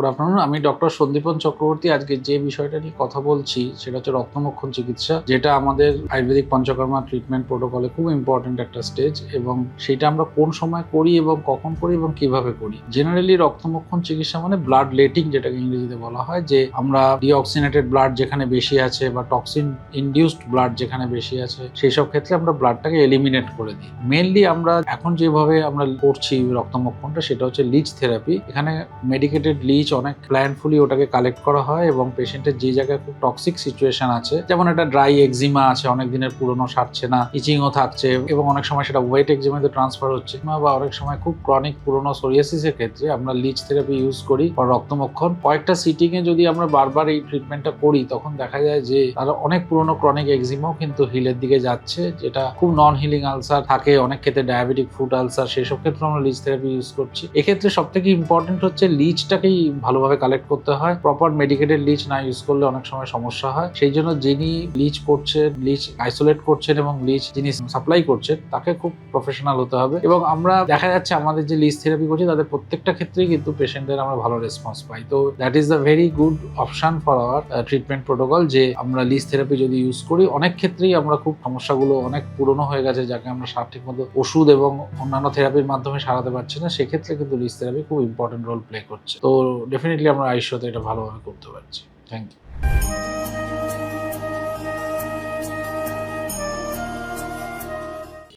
Good afternoon. আমি doctor Sandipan Chakraborty. আজকে যে বিষয়টা নিয়ে কথা বলছি সেটা হচ্ছে রক্তমক্ষণ চিকিৎসা, যেটা আমাদের আয়ুর্বেদিক পঞ্চকর্মা ট্রিটমেন্ট প্রোটোকলে খুব ইম্পর্টেন্ট একটা স্টেজ, এবং সেটা আমরা কোন সময় করি এবং কখন করি এবং কিভাবে করি। জেনারেলি রক্তমক্ষণ চিকিৎসা মানে ব্লাড লেটিং, যেটাকে ইংরেজিতে বলা হয়, যে আমরা ডিঅক্সিনেটেড ব্লাড যেখানে বেশি আছে বা টক্সিন ইনডিউসড ব্লাড যেখানে বেশি আছে সেই সব ক্ষেত্রে আমরা ব্লাডটাকে এলিমিনেট করে দিই। মেনলি আমরা এখন যেভাবে আমরা করছি রক্তমক্ষণটা সেটা হচ্ছে লিচ থেরাপি। এখানে মেডিকেটেড লিচ অনেক প্ল্যানফুলি ওটাকে কালেক্ট করা হয় এবং পেশেন্টের যে জায়গায় খুব টক্সিক সিচুয়েশন আছে, যেমন একটা ড্রাই এক্সিমা আছে, অনেক দিনের পুরনো সারছে না, ইচিংও থাকছে এবং অনেক সময় সেটা ওয়েট এক্সিমাতে ট্রান্সফার হচ্ছে, বা অনেক সময় খুব ক্রনিক পুরনো সোরিয়াসিসের ক্ষেত্রে আমরা লিচ থেরাপি ইউজ করি বা রক্তমক্ষণ। কয়েকটা সিটিং এ যদি আমরা বারবার এই ট্রিটমেন্টটা করি তখন দেখা যায় যে তারা অনেক পুরনো ক্রনিক এক্সিমাও কিন্তু হিলের দিকে যাচ্ছে, যেটা খুব নন হিলিং আলসার থাকে, অনেক ক্ষেত্রে ডায়াবেটিক ফুড আলসার, সেসব ক্ষেত্রে আমরা লিচ থেরাপি ইউজ করছি। এক্ষেত্রে সব থেকে ইম্পর্টেন্ট হচ্ছে লিচটাকেই ভালোভাবে কালেক্ট করতে হয়। প্রপার মেডিকেটেড লিচ না ইউজ করলে অনেক সময় সমস্যা হয়। সেই জন্য যিনি লিচ করছেন, লিচ আইসোলেট করছেন এবং লিচ যিনি সাপ্লাই করছেন তাকে খুব প্রফেশনাল হতে হবে। এবং আমরা দেখা যাচ্ছে আমাদের যে লিচ থেরাপি করছি তাদের প্রত্যেকটা ক্ষেত্রেই কিন্তু পেশেন্টদের আমরা ভালো রেসপন্স পাই। তো that is the very good option for our treatment protocol, যে আমরা লিচ থেরাপি যদি ইউজ করি। অনেক ক্ষেত্রেই আমরা খুব সমস্যাগুলো অনেক পুরনো হয়ে গেছে, যাকে আমরা ঠিক মতো ওষুধ এবং অন্যান্য থেরাপির মাধ্যমে সারাতে পারছি না, সেক্ষেত্রে কিন্তু লিচ থেরাপি খুব ইম্পর্টেন্ট রোল প্লে করছে। তো ডেফিনেটলি আমরা আয়ুষ্যতে এটা ভালোভাবে করতে পারছি। Thank you.